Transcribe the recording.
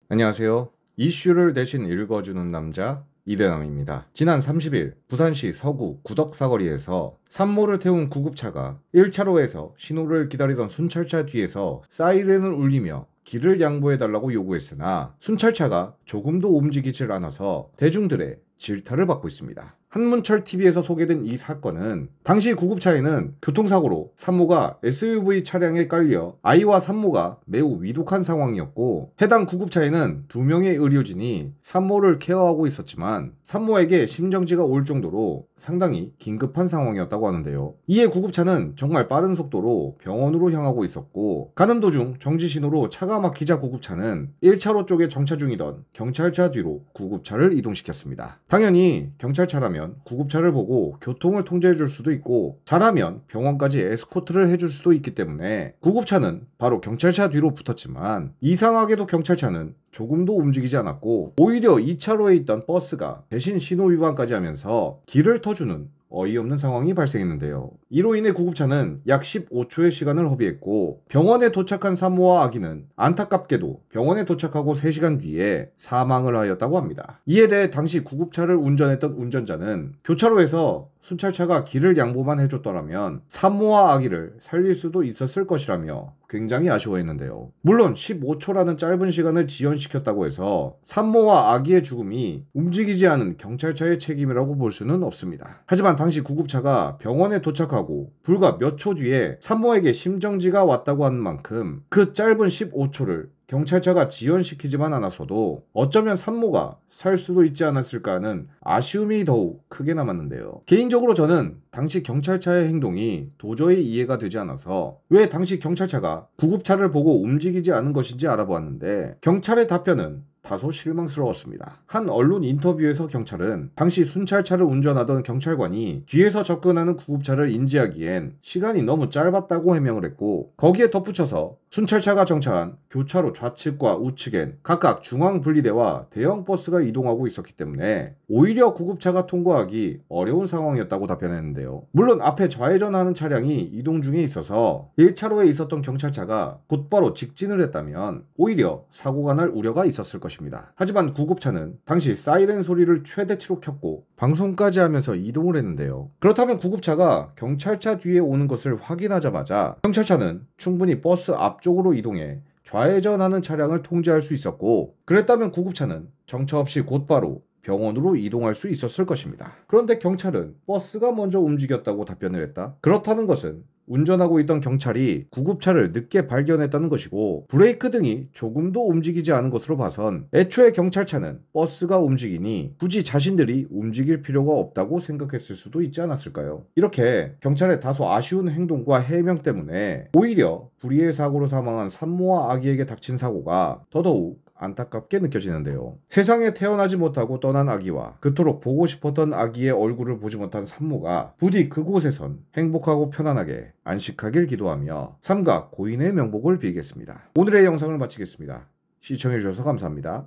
안녕하세요. 이슈를 대신 읽어주는 남자 이대남입니다. 지난 30일 부산시 서구 구덕 사거리에서 산모를 태운 구급차가 1차로에서 신호를 기다리던 순찰차 뒤에서 사이렌을 울리며 길을 양보해달라고 요구했으나 순찰차가 조금도 움직이질 않아서 대중들의 질타를 받고 있습니다. 한문철TV에서 소개된 이 사건은 당시 구급차에는 교통사고로 산모가 SUV 차량에 깔려 아이와 산모가 매우 위독한 상황이었고, 해당 구급차에는 2명의 의료진이 산모를 케어하고 있었지만 산모에게 심정지가 올 정도로 상당히 긴급한 상황이었다고 하는데요. 이에 구급차는 정말 빠른 속도로 병원으로 향하고 있었고, 가는 도중 정지신호로 차가 막히자 구급차는 1차로 쪽에 정차 중이던 경찰차 뒤로 구급차를 이동시켰습니다. 당연히 경찰차라면 구급차를 보고 교통을 통제해 줄 수도 있고, 잘하면 병원까지 에스코트를 해줄 수도 있기 때문에 구급차는 바로 경찰차 뒤로 붙었지만, 이상하게도 경찰차는 조금도 움직이지 않았고 오히려 2차로에 있던 버스가 대신 신호 위반까지 하면서 길을 터주는 어이없는 상황이 발생했는데요. 이로 인해 구급차는 약 15초의 시간을 허비했고, 병원에 도착한 산모와 아기는 안타깝게도 병원에 도착하고 3시간 뒤에 사망을 하였다고 합니다. 이에 대해 당시 구급차를 운전했던 운전자는 교차로에서 순찰차가 길을 양보만 해줬더라면 산모와 아기를 살릴 수도 있었을 것이라며 굉장히 아쉬워했는데요. 물론 15초라는 짧은 시간을 지연시켰다고 해서 산모와 아기의 죽음이 움직이지 않은 경찰차의 책임이라고 볼 수는 없습니다. 하지만 당시 구급차가 병원에 도착하고 불과 몇 초 뒤에 산모에게 심정지가 왔다고 하는 만큼 그 짧은 15초를 경찰차가 지연시키지만 않았어도 어쩌면 산모가 살 수도 있지 않았을까 하는 아쉬움이 더욱 크게 남았는데요. 개인적으로 저는 당시 경찰차의 행동이 도저히 이해가 되지 않아서 왜 당시 경찰차가 구급차를 보고 움직이지 않은 것인지 알아보았는데, 경찰의 답변은 다소 실망스러웠습니다. 한 언론 인터뷰에서 경찰은 당시 순찰차를 운전하던 경찰관이 뒤에서 접근하는 구급차를 인지하기엔 시간이 너무 짧았다고 해명을 했고, 거기에 덧붙여서 순찰차가 정차한 교차로 좌측과 우측엔 각각 중앙분리대와 대형 버스가 이동하고 있었기 때문에 오히려 구급차가 통과하기 어려운 상황이었다고 답변했는데요. 물론 앞에 좌회전하는 차량이 이동 중에 있어서 1차로에 있었던 경찰차가 곧바로 직진을 했다면 오히려 사고가 날 우려가 있었을 것입니다. 하지만 구급차는 당시 사이렌 소리를 최대치로 켰고 방송까지 하면서 이동을 했는데요. 그렇다면 구급차가 경찰차 뒤에 오는 것을 확인하자마자 경찰차는 충분히 버스 앞쪽으로 이동해 좌회전하는 차량을 통제할 수 있었고, 그랬다면 구급차는 정차 없이 곧바로 병원으로 이동할 수 있었을 것입니다. 그런데 경찰은 버스가 먼저 움직였다고 답변을 했다? 그렇다는 것은 운전하고 있던 경찰이 구급차를 늦게 발견했다는 것이고, 브레이크 등이 조금도 움직이지 않은 것으로 봐선 애초에 경찰차는 버스가 움직이니 굳이 자신들이 움직일 필요가 없다고 생각했을 수도 있지 않았을까요? 이렇게 경찰의 다소 아쉬운 행동과 해명 때문에 오히려 불의의 사고로 사망한 산모와 아기에게 닥친 사고가 더더욱 안타깝게 느껴지는데요. 세상에 태어나지 못하고 떠난 아기와 그토록 보고 싶었던 아기의 얼굴을 보지 못한 산모가 부디 그곳에선 행복하고 편안하게 안식하길 기도하며 삼가 고인의 명복을 빌겠습니다. 오늘의 영상을 마치겠습니다. 시청해주셔서 감사합니다.